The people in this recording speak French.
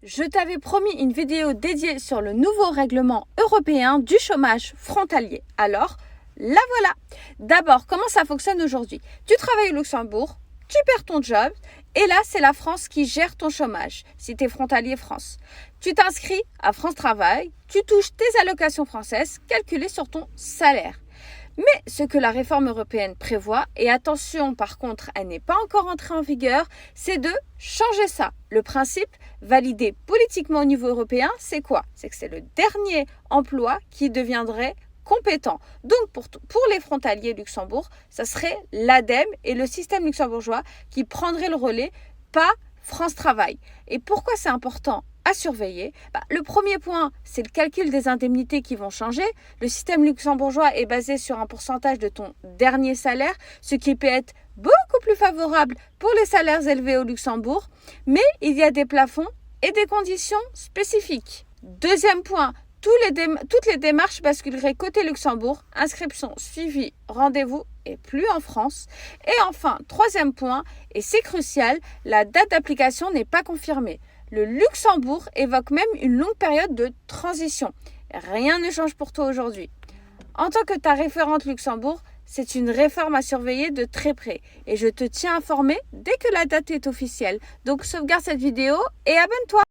Je t'avais promis une vidéo dédiée sur le nouveau règlement européen du chômage frontalier. Alors, la voilà. D'abord, comment ça fonctionne aujourd'hui? Tu travailles au Luxembourg, tu perds ton job et là, c'est la France qui gère ton chômage si tu es frontalier France. Tu t'inscris à France Travail, tu touches tes allocations françaises calculées sur ton salaire. Mais ce que la réforme européenne prévoit, et attention par contre, elle n'est pas encore entrée en vigueur, c'est de changer ça. Le principe validé politiquement au niveau européen, c'est quoi? C'est que c'est le dernier emploi qui deviendrait compétent. Donc pour les frontaliers Luxembourg, ça serait l'ADEME et le système luxembourgeois qui prendraient le relais, pas France Travail. Et pourquoi c'est important à surveiller? Le premier point, c'est le calcul des indemnités qui vont changer. Le système luxembourgeois est basé sur un pourcentage de ton dernier salaire, ce qui peut être beaucoup plus favorable pour les salaires élevés au Luxembourg, mais il y a des plafonds et des conditions spécifiques. Deuxième point, toutes les démarches basculeraient côté Luxembourg, inscription, suivi, rendez-vous et plus en France. Et enfin, troisième point, et c'est crucial, la date d'application n'est pas confirmée. Le Luxembourg évoque même une longue période de transition. Rien ne change pour toi aujourd'hui. En tant que ta référente Luxembourg, c'est une réforme à surveiller de très près et je te tiens informé dès que la date est officielle. Donc sauvegarde cette vidéo et abonne-toi.